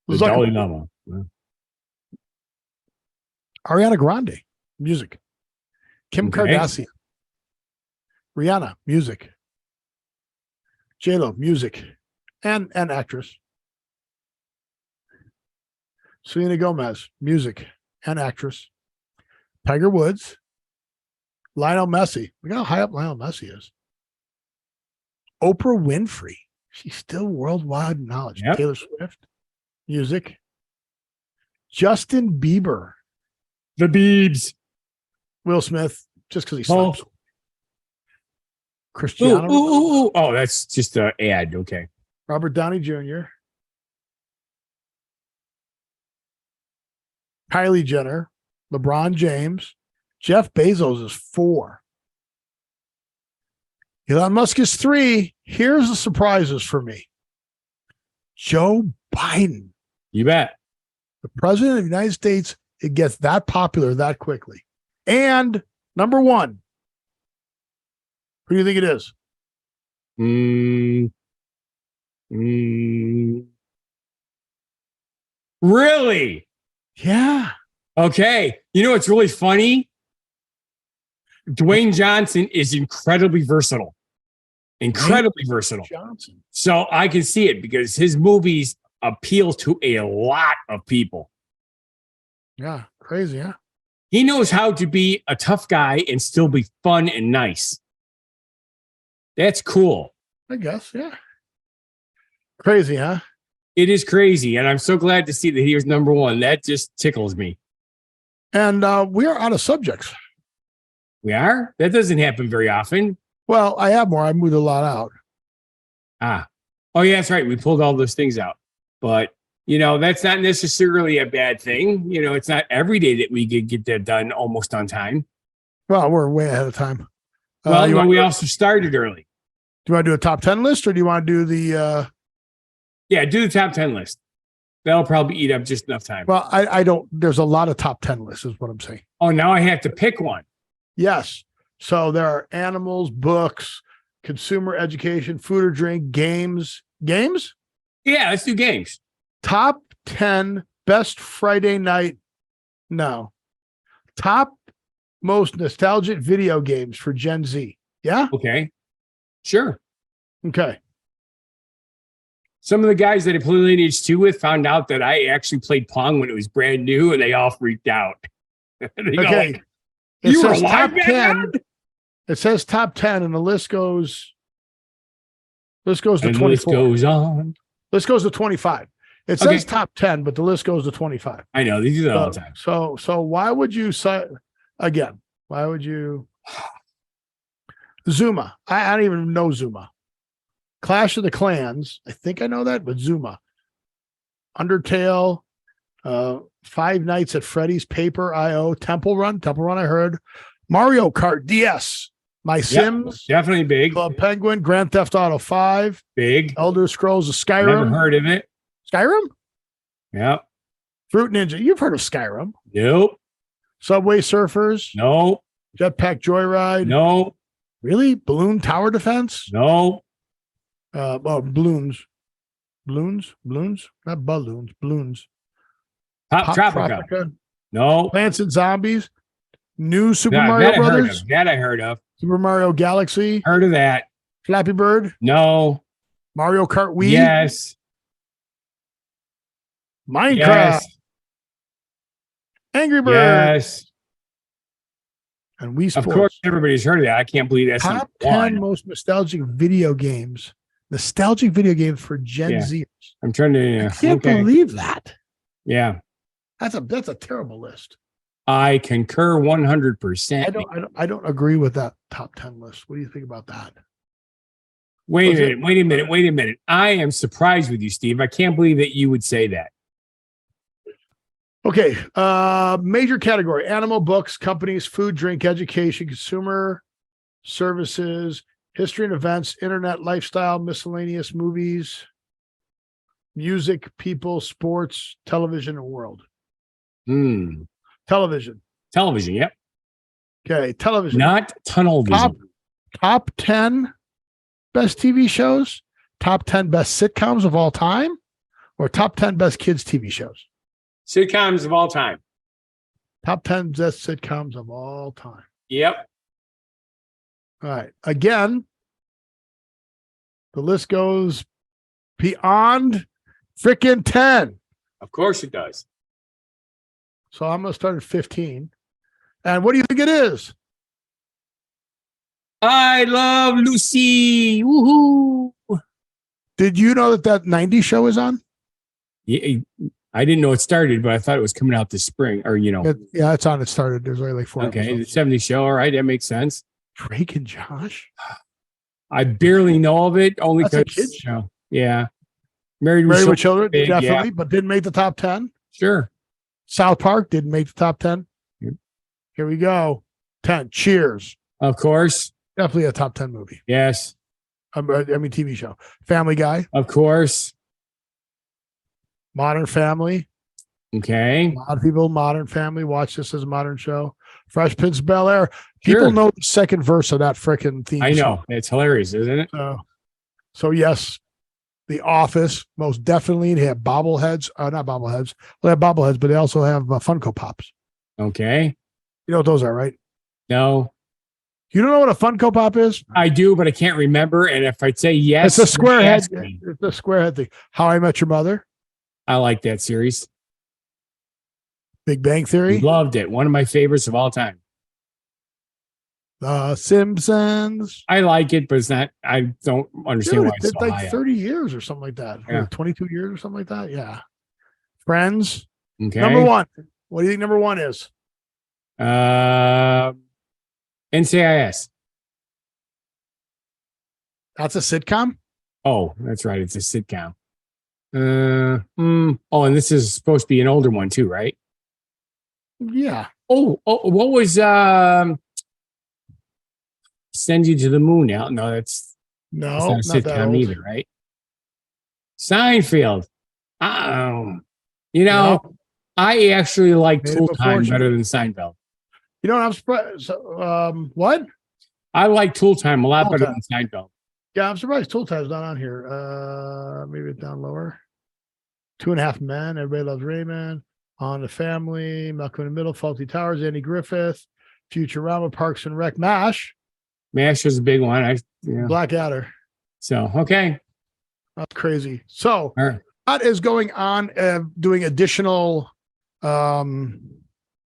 The Dalai Lama. Ariana Grande, music. Kim Kardashian. Rihanna, music. J-Lo, music. And actress. Selena Gomez, music and actress. Tiger Woods. Lionel Messi. Look how high up Lionel Messi is. Oprah Winfrey. She's still worldwide knowledge. Yep. Taylor Swift, music. Justin Bieber. The Biebs. Will Smith, just because he slaps. Oh. Cristiano. Ooh. Oh, that's just an ad. Okay. Robert Downey Jr. Kylie Jenner. LeBron James. Jeff Bezos is 4. Elon Musk is 3. Here's the surprises for me. Joe Biden. You bet. The president of the United States, it gets that popular that quickly. And number 1. Who do you think it is? Really? Yeah. Okay. You know what's really funny? Dwayne Johnson is incredibly versatile. Incredibly versatile. Johnson. So I can see it because his movies appeal to a lot of people. Yeah. Crazy, huh? He knows how to be a tough guy and still be fun and nice. That's cool. I guess, yeah. Crazy, huh? It is crazy. And I'm so glad to see that he was number 1. That just tickles me. And we are out of subjects. We are? That doesn't happen very often. Well, I have more. I moved a lot out. Oh, yeah, that's right. We pulled all those things out. But, that's not necessarily a bad thing. It's not every day that we get that done almost on time. Well, we're way ahead of time. Well, we also started early. Do you want to do a top 10 list or do you want to do the... Yeah, do the top 10 list. That'll probably eat up just enough time. Well, I don't... There's a lot of top 10 lists is what I'm saying. Oh, now I have to pick one. Yes. So there are animals, books, consumer education, food or drink, games. Games? Yeah, let's do games. Top 10 best Friday night. No. Top most nostalgic video games for Gen Z. Yeah? Okay. Sure. Okay. Some of the guys that I played Lineage 2 with found out that I actually played Pong when it was brand new, and they all freaked out. Okay. You were alive, top 10. It says top 10, and the list goes to 24. List goes on. List goes to 25. It says top 10, but the list goes to 25. I know. They do that all the time. So why would you say, again, why would you... Zuma. I don't even know Zuma. Clash of the Clans. I think I know that, but Zuma. Undertale. Five Nights at Freddy's, Paper IO, Temple Run I heard. Mario Kart DS. My Sims. Definitely big. Club Penguin. Grand Theft Auto 5. Big. Elder Scrolls of Skyrim. Never heard of it. Skyrim? Yep. Fruit Ninja. You've heard of Skyrim. Nope. Subway Surfers. Nope. Jetpack Joyride. Nope. Really? Balloon Tower Defense? Nope. Balloons. Balloons? Not balloons. Balloons. Pop Tropica. No. Plants and Zombies. New Super Mario Brothers. That I heard of. Super Mario Galaxy. Heard of that. Flappy Bird. No. Mario Kart Wii. Yes. Minecraft. Yes. Angry Birds. Yes. And Wii Sports. Of course, everybody's heard of that. I can't believe that's Top number 10 one. most nostalgic video games. Nostalgic video games for Gen Yeah. Zers. I'm trying to. I can't believe that. Yeah. That's a terrible list. I concur 100%. I don't agree with that top 10 list. What do you think about that? Wait a minute. I am surprised with you, Steve. I can't believe that you would say that. Okay. Major category: animal, books, companies, food, drink, education, consumer services, history and events, internet, lifestyle, miscellaneous, movies, music, people, sports, television, and world. Television. Television, yep. Okay, television. Not tunnel vision. Top 10 best TV shows, top 10 best sitcoms of all time, or top 10 best kids TV shows? Sitcoms of all time. Top 10 best sitcoms of all time. Yep. All right. Again, the list goes beyond freaking 10. Of course it does. So I'm going to start at 15. And what do you think it is? I Love Lucy. Woohoo. Did you know that 90s show is on? Yeah, I didn't know it started, but I thought it was coming out this spring, or Yeah, it's on. It started. There's only like 4 Okay, episodes. the 70s show. All right, that makes sense. Drake and Josh. I barely know of it, only That's a because kid's show. Yeah. Married with Children, big, definitely, yeah. but didn't make the top 10. Sure. South Park didn't make the top 10. Yep. Here we go. 10. Cheers. Of course. Definitely a top 10 movie. Yes. I mean, TV show. Family Guy. Of course. Modern Family. Okay. A lot of people, Modern Family, watch this as a modern show. Fresh Prince of Bel-Air. People Sure. know the second verse of that freaking theme I know. song. It's hilarious, isn't it? So yes, The Office, most definitely. They have bobbleheads. Not bobbleheads. Well, they have bobbleheads, but they also have Funko Pops. Okay. You know what those are, right? No. You don't know what a Funko Pop is? I do, but I can't remember. And if I'd say yes, It's a square head. ask me. It's a square head thing. How I Met Your Mother. I like that series. Big Bang Theory. Loved it. One of my favorites of all time. Simpsons. I like it, but it's not. I don't understand Dude, why it's it's so like high up. 30 years or something like that. Yeah. Or 22 years or something like that. Yeah. Friends. Okay. Number one. What do you think number one is? NCIS. That's a sitcom? Oh, that's right. It's a sitcom. Oh, and this is supposed to be an older one too, right? Yeah. Oh, what was Send You to the Moon now? No, that's No, not a not that sitcom old. either, right? Seinfeld. No. I actually like Made it Tool before Time you. better than Seinfeld. You know what I'm surprised? So, what? I like Tool Time a lot Tool better Time. than Seinfeld. Yeah, I'm surprised Tool Time's not on here. Maybe it's down lower. 2.5 Men. Everybody Loves Raymond. On the Family. Malcolm in the Middle. Faulty Towers. Andy Griffith. Futurama. Parks and Rec. MASH. MASH is a big one. Blackadder. So okay. That's crazy. So All right. that is going on, doing additional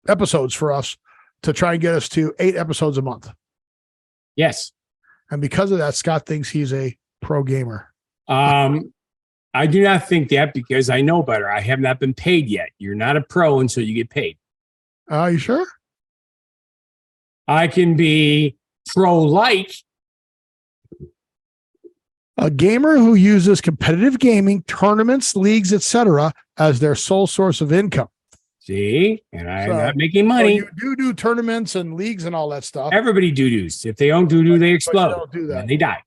episodes for us to try and get us to 8 episodes a month. Yes. And because of that, Scott thinks he's a pro gamer. I do not think that because I know better. I have not been paid yet. You're not a pro until you get paid. Are you sure? I can be pro-like. A gamer who uses competitive gaming, tournaments, leagues, etc., as their sole source of income. See, and I'm So- not making So money. you do tournaments and leagues and all that stuff. Everybody doo-doos. If they don't doo-doo, they But you explode. don't do that. And they die.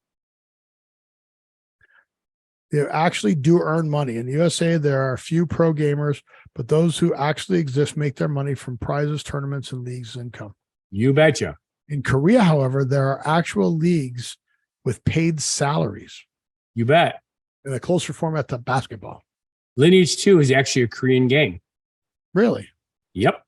They actually do earn money. In the USA, there are a few pro gamers, but those who actually exist make their money from prizes, tournaments, and leagues income. You betcha. In Korea, however, there are actual leagues with paid salaries You bet. in a closer format to basketball. Lineage 2 is actually a Korean game. Really? Yep.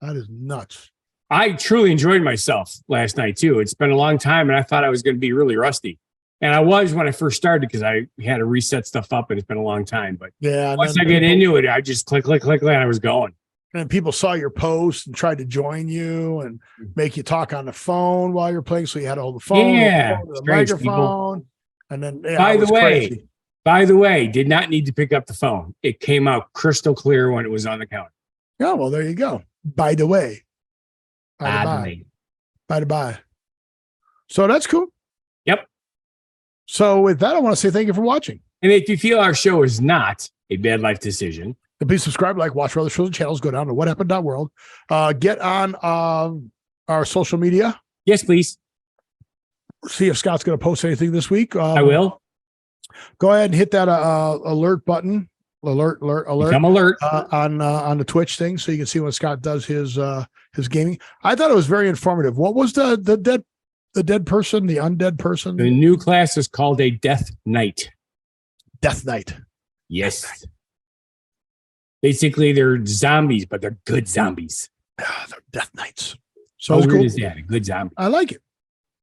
That is nuts. I truly enjoyed myself last night, too. It's been a long time, and I thought I was going to be really rusty. And I was when I first started because I had to reset stuff up and it's been a long time. But Yeah. once I get into it, I just click, and I was going. And people saw your post and tried to join you and make you talk on the phone while you're playing. So you had to hold the phone, the strange microphone. And then, by the way, did not need to pick up the phone. It came out crystal clear when it was on the counter. Yeah, well, there you go. By the way. By the by. So that's cool. Yep. So with that, I want to say thank you for watching. And if you feel our show is not a bad life decision, then please subscribe, like, watch our other shows and channels. Go down to whathappened.world. Get on our social media. Yes, please. See if Scott's going to post anything this week. I will. Go ahead and hit that alert button. Alert. Become alert on the Twitch thing, so you can see when Scott does his gaming. I thought it was very informative. What was the dead person, the undead person? The new class is called a Death Knight. Death Knight. Yes. Basically, they're zombies, but they're good zombies. They're Death Knights. So how weird weird is that? A good zombie. I like it.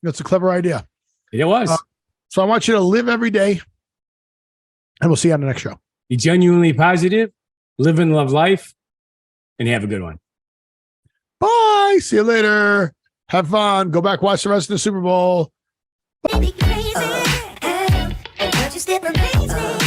That's a clever idea. It was. So I want you to live every day, and we'll see you on the next show. Be genuinely positive, live and love life, and have a good one. Bye. See you later. Have fun. Go back, watch the rest of the Super Bowl. Crazy. Just different crazy.